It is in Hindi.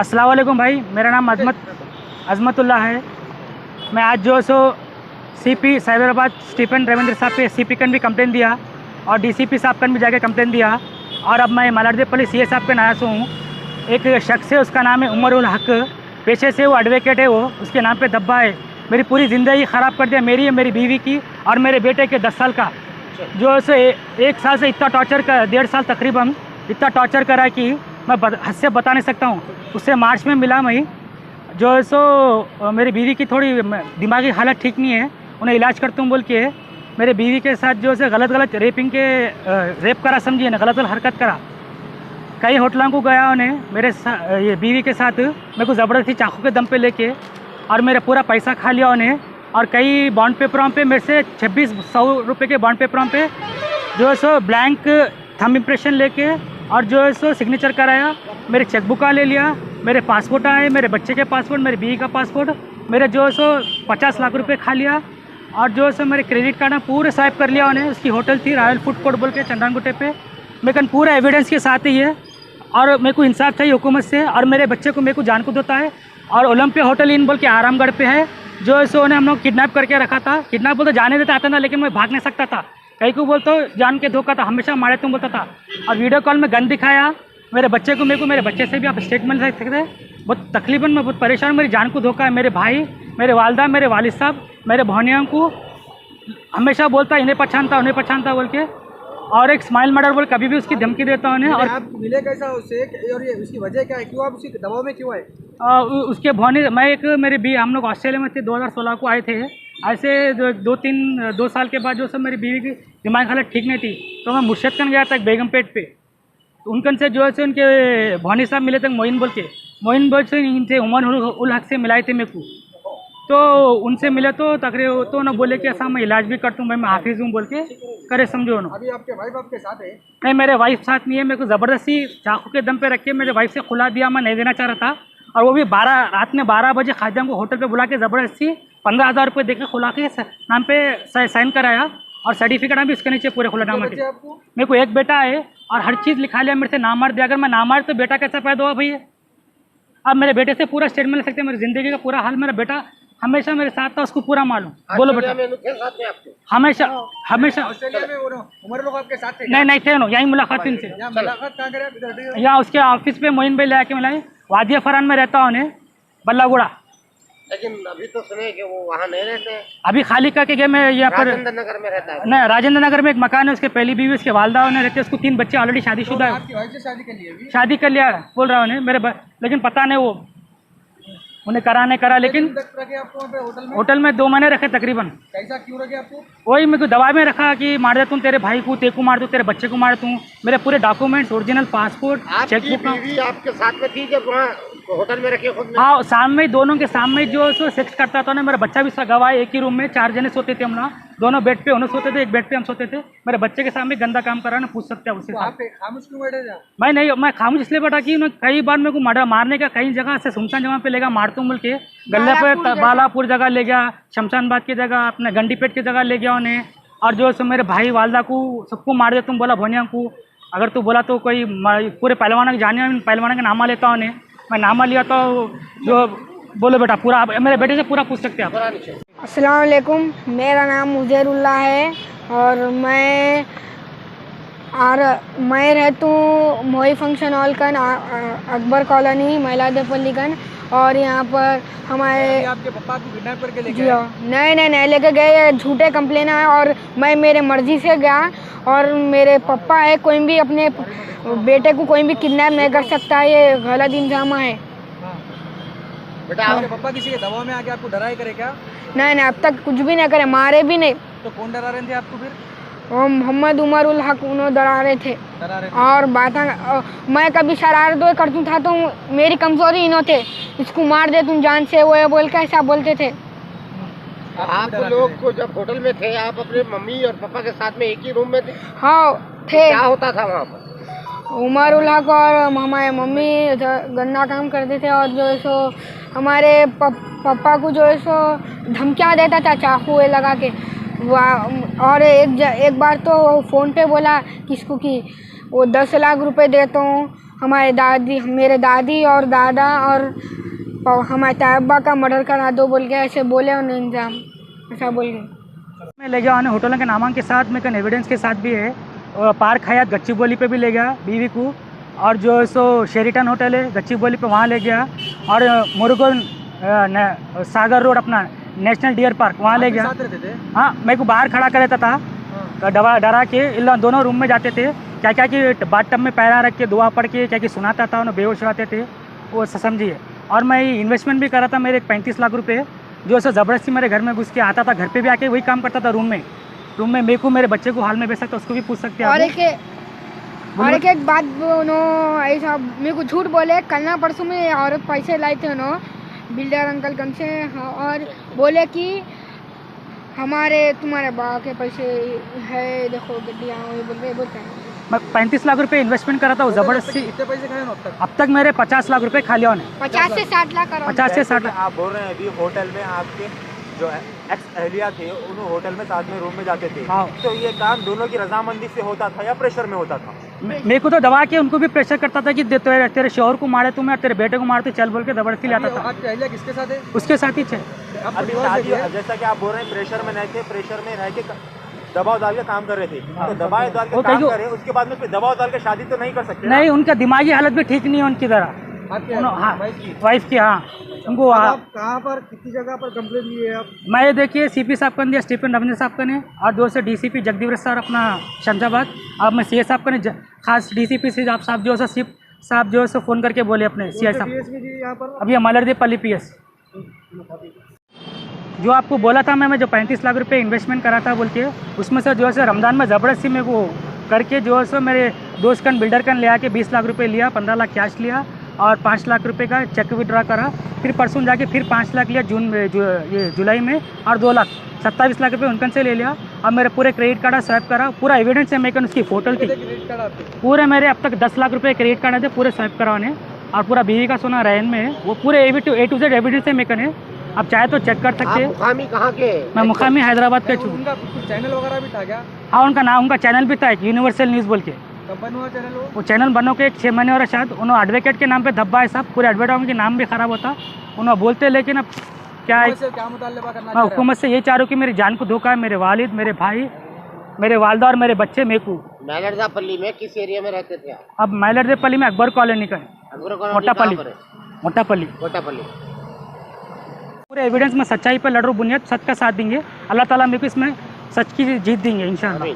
अस्सलाम वालेकुम भाई, मेरा नाम अज़मतुल्ला है। मैं आज जो सो सीपी साइबराबाद स्टीफन रविंद्र साहब पे सीपी कन भी कंप्लेन दिया और डीसीपी साहब कन भी जाके कंप्लेन दिया और अब मैं मलारदेव सीए साहब के नाया से हूँ। एक शख्स है, उसका नाम है उमर उल हक, पेशे से वो एडवोकेट है, वो उसके नाम पे दब्बा है। मेरी पूरी ज़िंदगी ख़राब कर दिया, मेरी मेरी बीवी की और मेरे बेटे के 10 साल का। जो है सो 1 साल से इतना टॉर्चर कर, 1.5 साल तकरीबन इतना टॉर्चर करा कि मैं हद से बता नहीं सकता हूँ। उससे मार्च में मिला मैं, जो है सो मेरी बीवी की थोड़ी दिमागी हालत ठीक नहीं है, उन्हें इलाज करता हूँ बोल के मेरे बीवी के साथ जो है गलत रेप करा, समझिए ना, गलत हरकत करा। कई होटलों को गया उन्हें मेरे ये बीवी के साथ, मेरे को ज़बरदस्ती चाकू के दम पे लेके और मेरा पूरा पैसा खा लिया उन्हें। और कई बॉन्ड पेपरों पे मेरे से 2600 रुपये के बॉन्ड पेपरों पे जो है सो ब्लैंक थंब इम्प्रेशन लेके और जो है सो सिग्नेचर कराया। मेरे चेकबुक ले लिया, मेरे पासपोर्ट आए, मेरे बच्चे के पासपोर्ट, मेरी बीवी का पासपोर्ट, मेरे जो है सो 50 लाख रुपए खा लिया। और जो है सो मेरे क्रेडिट कार्ड में पूरे स्वाइप कर लिया उन्हें। उसकी होटल थी रॉयल फूड कोर्ट बोल के चंद्रानगुट्टे पे, मेरे कन पूरा एविडेंस के साथ ही है। और मेरे को इंसाफ चाहिए हुकूमत से, और मेरे बच्चे को मेरे को जान को देता है। और ओलंपिया होटल इन बोल के आरामगढ़ पे है, जो है सो उन्हें हम लोग किडनैप करके रखा था। किडनैप बोलते जाने देता आता था, लेकिन मैं भाग नहीं सकता था। कहीं को बोलते जान के धोखा था, हमेशा मारे तुम बोलता था। और वीडियो कॉल में गन दिखाया मेरे बच्चे को, मेरे को मेरे बच्चे से भी आप स्टेटमेंट ले सकते हैं। बहुत तकलीफन में बहुत परेशान, मेरी जान को धोखा है। मेरे भाई, मेरे वालदा, मेरे वालिद साहब, मेरे भौनियों को हमेशा बोलता इन्हें पहचानता बोल के, और एक स्माइल मर्डर बोल कभी भी उसकी धमकी देता उन्हें। और आप मिले कैसा उससे और ये उसकी वजह क्या है, क्यों आप उसकी दबाव में क्यों आए? उसके भौनी, मैं एक मेरे भी हम लोग ऑस्ट्रेलिया में थे, 2016 को आए थे। ऐसे 2 साल के बाद जो सब मेरी बीवी की दिमाग हालत ठीक नहीं थी, तो मैं मुर्शदकन गया था बेगमपेट पे। तो उनकन से जो है से उनके भौनी साहब मिले थे, मोइन बोल से इनसे उमर उल हक से मिलाए थे मेरे को। तो उनसे मिले तो तकरीबन तो ना बोले कि ऐसा मैं इलाज भी करता हूँ, मैं हाफिज़ हूँ बोल के करे, समझो ना। अभी आपके वाइफ आपके साथ है? नहीं, मेरे वाइफ साथ नहीं है। मेरे को ज़बरदस्ती चाकू के दम पे रख के मेरे वाइफ से खुला दिया, मैं नहीं देना चाह रहा था। और वो भी रात में 12 बजे खादिम को होटल पे बुला के ज़बरदस्ती 15,000 रुपये दे के खुला के नाम पे साइन कराया। और सर्टिफिकेट भी इसके नीचे पूरे खुला नाम के। मेरे को एक बेटा है और हर चीज़ लिखा लिया मेरे से, नामार दिया। अगर मैं नामार तो बेटा कैसा पैदा हुआ भैया? अब मेरे बेटे से पूरा स्टेटमेंट ले सकते हैं, मेरी ज़िंदगी का पूरा हाल। मेरा बेटा हमेशा मेरे साथ था, उसको पूरा मालूम। बोलो बेटा। हमेशा ऑस्ट्रेलिया में उमर लोग आपके साथ थे? नहीं थे, यहीं मुलाकात इनसे। मुलाकात कहाँ करें? यहाँ उसके ऑफिस पे मोइन भाई ले आके मिलाए। वादिया फरान में रहता उन्हें, बल्लागुड़ा। लेकिन अभी तो सुने कि वो वहाँ नहीं रहते हैं। अभी खाली करके गया। मैं यहाँ पर राजेंद्र नगर में रहता है। नहीं, राजेंद्र नगर में एक मकान है, उसके पहली बीवी उसके वालदा उन्हें रहते हैं। उसको 3 बच्चे ऑलरेडी शादीशुदा है। आपकी वाइफ से शादी कर ली अभी? शादी कर लिया बोल रहा उन्हें लेकिन पता नहीं वो उन्हें करा, लेकिन रखे आपको वहाँ पे होटल में? होटल में 2 महीने रखे तकरीबन। कैसा क्यों रखे आपको? वही मेरे को दबाव में रखा कि मार दे तुम, तेरे भाई को, तेरे को मार दूँ, तेरे बच्चे को मार दूँ। मेरे पूरे डॉक्यूमेंट्स, ओरिजिनल पासपोर्ट, चेकबुक। बीवी आपके साथ में थी जब वहाँ होटल में रखे खुद में? हाँ, सामने दोनों के सामने जो सो सेक्स करता था ना। मेरा बच्चा भी उसका गवाह है। एक ही रूम में 4 जने सोते थे हम लोग, दोनों बेड पे उन्हें सोते थे, एक बेड पे हम सोते थे। मेरे बच्चे के सामने गंदा काम करा ना, पूछ सकते हैं उससे। आप खामोश क्यों बैठे थे? मैं खामोश इसलिए बैठा कि उन्होंने कई बार मेरे को मारने का, कई जगह से सुनसान जगह पे लेगा मारतू बोल के, गले पे बालापुर जगह ले गया, शमशानबाद की जगह, अपने गंडीपेट की जगह ले गया उन्हें। और जो सो मेरे भाई वालदा को सबको मार दे तुम बोला, भोनिया को। अगर तू बोला तो कोई पूरे पहलवान के जाने, पहलवान का नामा लेता उन्हें, मैं नामा लिया तो जो बोलो बेटा पूरा, मेरे बेटे से पूरा पूछ सकते हैं आप। अस्सलाम वालेकुम, मेरा नाम उजैरुल्लाह है और मैं रहता हूँ मोई फंक्शन हॉल कन, अकबर कॉलोनी, महिलादेपल्ली कन। और यहाँ पर हमारे आपके पापा को किडनैप करके ले जी गए? नहीं लेके गए, झूठे कंप्लेन है। और मैं मेरे मर्जी से गया, और मेरे पापा है, कोई भी अपने बेटे को कोई भी किडनैप नहीं कर सकता है, ये गलत इंजामा है। बेटा आपके पापा किसी के दबाव में आके आपको डराए करे क्या? नहीं, अब तक कुछ भी नहीं करे, मारे भी नहीं। तो कौन डरा रहे थे आपको फिर? मोहम्मद उमर उल हक उन्होंने डरा रहे थे। और मैं कभी शरारत करता था तो मेरी कमजोरी इन्हों थे, इसको मार दे तुम जान से, वो बोल के ऐसा बोलते थे। आप लोग को जब होटल में थे, आप अपने मम्मी और पापा के साथ में एक ही रूम में थे? हाँ थे। क्या होता था वहाँ पर? उमर उल हक और हमारे मम्मी गंदा काम करते थे, और जो है सो हमारे पापा को जो है सो धमकियाँ देता था चाकू लगा के। और एक बार तो फ़ोन पे बोला किसको कि वो 10 लाख रुपए देता हूँ, हमारे दादी, मेरे दादी और दादा और हमारे तायब्बा का मर्डर करा दो बोल के ऐसे बोले उन्हें इंजाम, ऐसा बोल के मैं ले गया उन्हें होटलों के नामांकन के साथ में एविडेंस के साथ भी है। और पार्क हयात गच्चीबोली पे भी ले गया बीवी को, और जो है सो शेरिटन होटल है गच्चीबोली पे वहाँ ले गया, और मुरुगन सागर रोड अपना नेशनल डियर पार्क वहाँ ले गया। साथ रहते थे? हाँ, मेरे को बाहर खड़ा कर देता था, डरा के इन लोग दोनों रूम में जाते थे, क्या क्या कि बाथ टब में पैरा रख के दुआ पढ़ के क्या कि सुनाता था, उन्हें बेहोश रहते थे वो समझिए। और मैं इन्वेस्टमेंट भी करा था मेरे 35 लाख रुपए, जो है ज़बरदस्ती मेरे घर में घुस के आता था, घर पे भी आके वही काम करता था रूम में मेरे को मेरे बच्चे को हाल में भेज सकता, उसको भी पूछ सकते हैं। और एक बात उन्होंने ऐसा मेरे को झूठ बोले, कल ना परसों में औरत पैसे लाए थे उन्होंने बिल्डर अंकल कम से, और बोले कि हमारे तुम्हारे बा के पैसे है, देखो गड्डियाँ बोलते हैं। मैं 35 लाख रुपए इन्वेस्टमेंट करा था वो ज़बरदस्ती। कितने पैसे खाए अब तक? अब तक मेरे 50 लाख रुपए खाली होने, 50 से 60 लाख, 50 से 60 लाख। आप बोल रहे हैं अभी होटल में आपके जो एक्स अहलिया थे उन्होंने होटल में साथ में रूम में जाते थे, हाँ। तो ये काम दोनों की रजामंदी से होता था या प्रेशर में होता था? मेरे को तो दबा के उनको भी प्रेशर करता था कि तेरे शोहर को मारे तुम्हें और तेरे बेटे को मारते, चल बोल के जबरदस्ती लाता था। आपकी अहलिया किसके साथ है? उसके साथ ही थे। आप अभी डिवोर्स शादी, दे दिया? जैसा कि आप बोल रहे हैं प्रेशर में नहीं थे, प्रेशर में रह के दबाव डाल के काम कर रहे थे, तो दबाव डाल के काम करे उसके बाद में फिर दबाव डाल के शादी तो नहीं कर सकते? नहीं, उनका दिमागी हालत भी ठीक नहीं है उनकी तरह, आपकी हाँ वाइफ की? वाइफ की, हाँ उनको। आप कहाँ पर कितनी जगह पर कंप्लेंट ली है आप? मैं देखिए CP साहब का दिया, स्टीफन रविंद्र साहब का ने, और दो से DCP जगदीप सर अपना शमशाबाद, अब मैं CA साहब का ने, खास DCP से आप साहब जो है सिप साहब जो है फ़ोन करके बोले अपने CI साहब, यहाँ पर अभी मलरदेपल्ली PS। जो आपको बोला था मैं जो 35 लाख रुपए इन्वेस्टमेंट करा था बोल के, उसमें से जो है रमज़ान में ज़बरदस्ती मेरे को करके जो है सो मेरे दोस्त कन बिल्डर कन ले आके 20 लाख रुपए लिया, 15 लाख कैश लिया और 5 लाख रुपए का चेक विड्रा करा। फिर परसों जाके फिर 5 लाख लिया जून में, ये जुलाई में, और 2 लाख 27 लाख रुपए उनकन से ले लिया। और मेरे पूरे क्रेडिट कार्ड स्वैप करा, पूरा एविडेंस है मेरे कन, उसकी फोटो थी पूरे मेरे। अब तक 10 लाख रुपए क्रेडिट कार्ड थे पूरे स्वैप कराने, और पूरा बीवी का सोना रैन में है, वो पूरे A to Z एविडेंस है मेरे कन है। अब चाहे तो चेक कर सकते हैं। मुकामी कहाँ के? मैं मुकामी हैदराबाद का हूँ। उनका कुछ चैनल वगैरह भी था क्या? हाँ, उनका चैनल भी था एक, यूनिवर्सल न्यूज़ बोल के। कब बना हुआ चैनल वो चैनल बनो के 6 महीने और शायद उन्होंने एडवोकेट के नाम पे धब्बा है साहब, पूरे एडवोकेट के नाम भी खराब होता उन्होंने बोलते, लेकिन अब क्या है, क्या मुतालबा करना मैं हुकूमत से ये चाह रहा हूँ कि मेरी जान को धोखा है, मेरे वालिद, मेरे भाई, मेरे वालदा और मेरे बच्चे मेरे को। मैलरदापल्ली में किस एरिया में रहते थे आप? अब मैलरदेपल्ली में अकबर कॉलोनी का, मोटापल्ली। पूरे एविडेंस में सच्चाई पर लड़ रहा हूँ, बुनियाद सच का साथ देंगे, अल्लाह ताला मेरे को इसमें सच की जीत देंगे इंशाअल्लाह।